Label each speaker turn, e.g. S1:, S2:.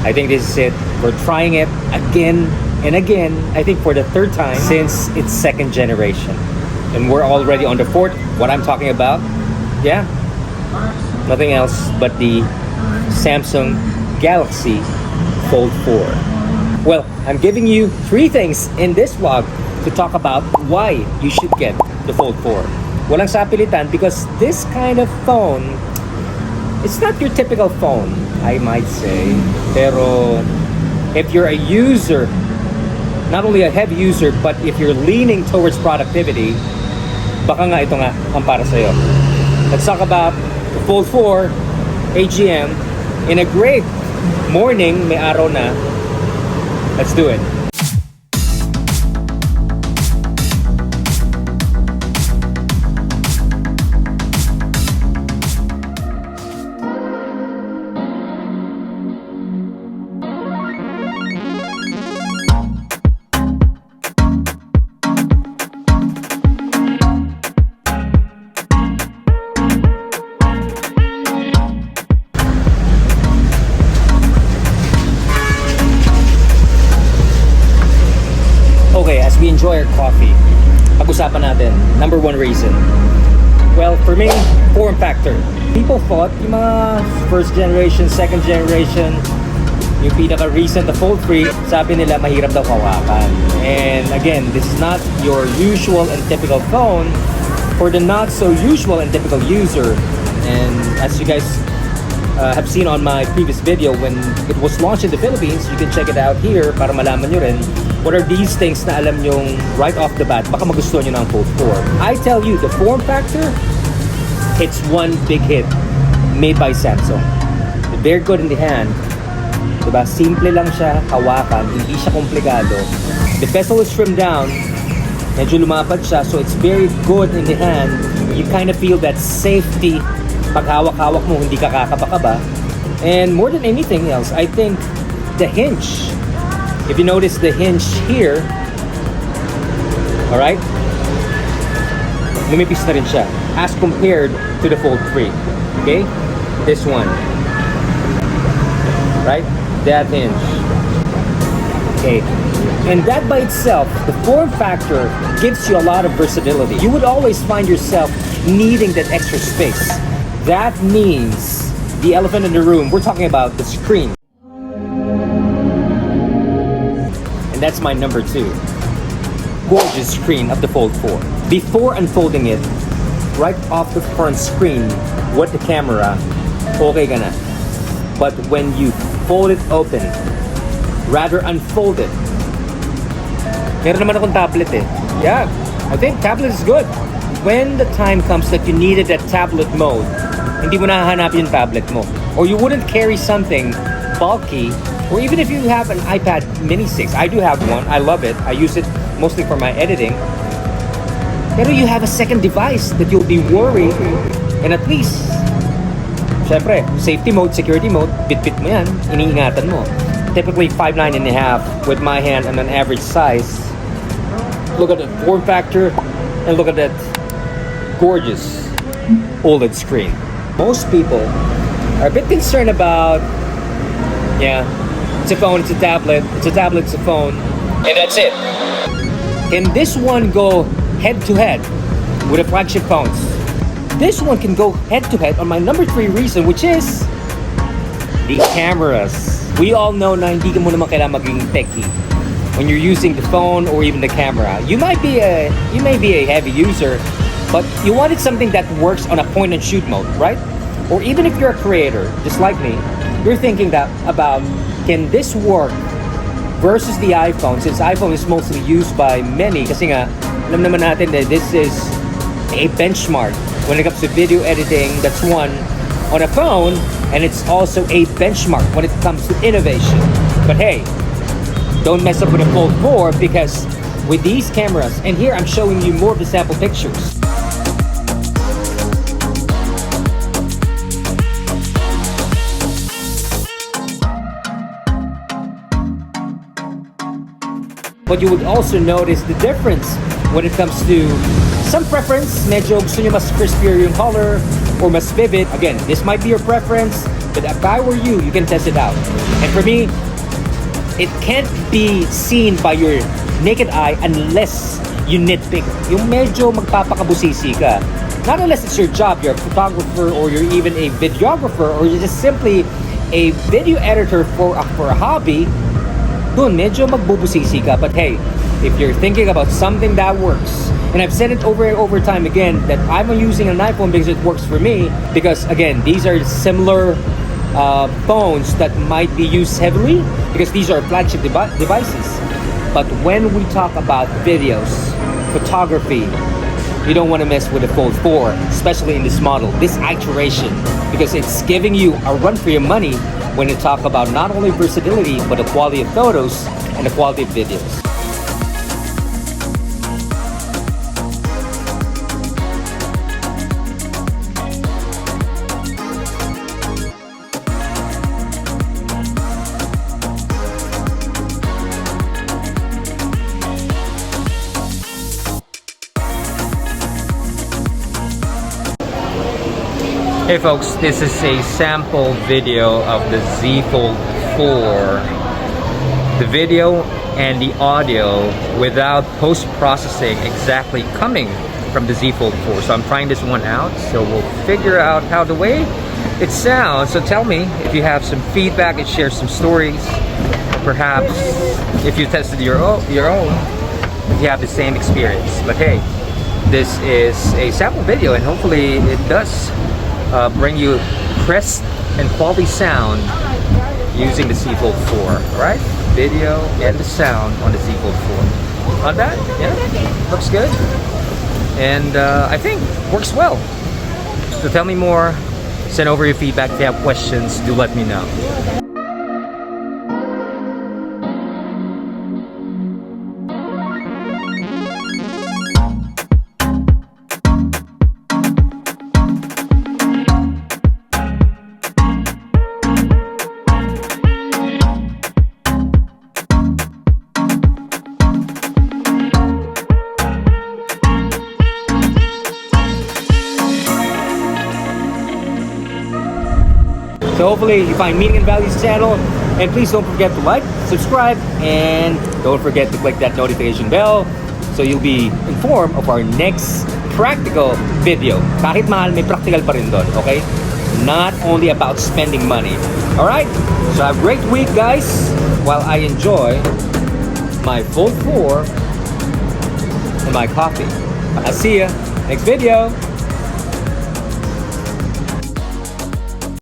S1: I think this is it. We're trying it again and again, I think for the third time since its second generation. And we're already on the fourth. What I'm talking about, yeah, nothing else but the Samsung Galaxy Fold 4. Well, I'm giving you 3 things in this vlog to talk about why you should get the Fold 4. Walang sapilitan because this kind of phone, it's not your typical phone, I might say. Pero if you're a user, not only a heavy user, but if you're leaning towards productivity, baka nga ito nga ang para sa'yo. Let's talk about the Fold 4 HeyGM in a great morning, may araw na. Let's do it. Okay, as we enjoy our coffee, pag-usapan natin, number 1 reason. Well, for me, form factor. People thought yung mga first generation, second generation, yung pinaka-recent, the Fold 3, sabi nila mahirap daw hawakan. And again, this is not your usual and typical phone for the not so usual and typical user. And as you guys have seen on my previous video, when it was launched in the Philippines, you can check it out here para malaman nyo rin what are these things na alam nyong right off the bat, baka magustuhan nyo ng Fold 4. I tell you, the form factor, it's one big hit made by Samsung. Very good in the hand. Diba? Simple lang siya, hawakan, hindi siya komplikado. The bezel is trimmed down, medyo lumapad siya, so it's very good in the hand. You kind of feel that safety pag hawak-hawak mo, hindi ka kakaba-kaba. And more than anything else, I think the hinge. If you notice the hinge here, alright, lumipis na rin siya as compared to the Fold 3. Okay? This one. Right? That hinge. Okay. And that by itself, the form factor gives you a lot of versatility. You would always find yourself needing that extra space. That means the elephant in the room, we're talking about the screen. And that's my number 2. Gorgeous screen of the Fold 4. Before unfolding it, right off the front screen with the camera, okay ka na. But when you fold it open, rather unfold it, meron naman akong tablet eh. Yeah, I think tablet is good. When the time comes that you needed that tablet mode, hindi mo nahahanap yung tablet mo. Or you wouldn't carry something bulky, or even if you have an iPad mini 6. I do have one. I love it. I use it mostly for my editing. Pero you have a second device that you'll be worried, and at least, syempre, safety mode, security mode, bit-bit mo yan, iniingatan mo. Typically 5'9.5" with my hand and an average size. Look at the form factor, and look at that gorgeous OLED screen. Most people are a bit concerned about, yeah, it's a phone, it's a tablet, it's a tablet, it's a phone, and that's it. Can this one go head-to-head with the flagship phones? This one can go head-to-head on my number 3 reason, which is the cameras. We all know na hindi mo naman kailangan maging techie when you're using the phone or even the camera. You may be a heavy user, but you wanted something that works on a point-and-shoot mode, right? Or even if you're a creator, just like me, you're thinking that about, can this work versus the iPhone? Since iPhone is mostly used by many, kasi nga, alam naman natin that this is a benchmark when it comes to video editing. That's one on a phone, and it's also a benchmark when it comes to innovation. But hey, don't mess up with a Fold 4, because with these cameras, and here I'm showing you more of the sample pictures. But you would also notice the difference when it comes to some preference. Medyo gusto nyo mas crispier yung color or mas vivid. Again, this might be your preference. But if I were you, you can test it out. And for me, it can't be seen by your naked eye unless you nitpick. Yung medyo magpapakabusisi ka. Not unless it's your job, you're a photographer or you're even a videographer or you're just simply a video editor for a hobby, dun medyo magbubusisi ka. But hey, if you're thinking about something that works, and I've said it over and over time again, that I'm using an iPhone because it works for me, because again, these are similar phones that might be used heavily because these are flagship devices. But when we talk about videos, photography, you don't want to mess with the Fold 4, especially in this model, this iteration, because it's giving you a run for your money when you talk about not only versatility, but the quality of photos and the quality of videos. Hey folks, this is a sample video of the Z Fold 4. The video and the audio without post-processing exactly coming from the Z Fold 4. So I'm trying this one out, so we'll figure out how the way it sounds. So tell me if you have some feedback and share some stories, or perhaps if you tested your own, if you have the same experience. But hey, this is a sample video and hopefully it does bring you crisp and quality sound using the Z Fold 4. Alright? Video and the sound on the Z Fold 4. Not bad? Yeah? Looks good. And I think works well. So tell me more. Send over your feedback. If you have questions, do let me know. So hopefully you find meaning and value in this channel, and please don't forget to like, subscribe, and don't forget to click that notification bell so you'll be informed of our next practical video. Kahit mahal, may practical pa rin doon, okay? Not only about spending money. Alright? So have a great week, guys, while I enjoy my Fold 4 and my coffee. I'll see ya next video.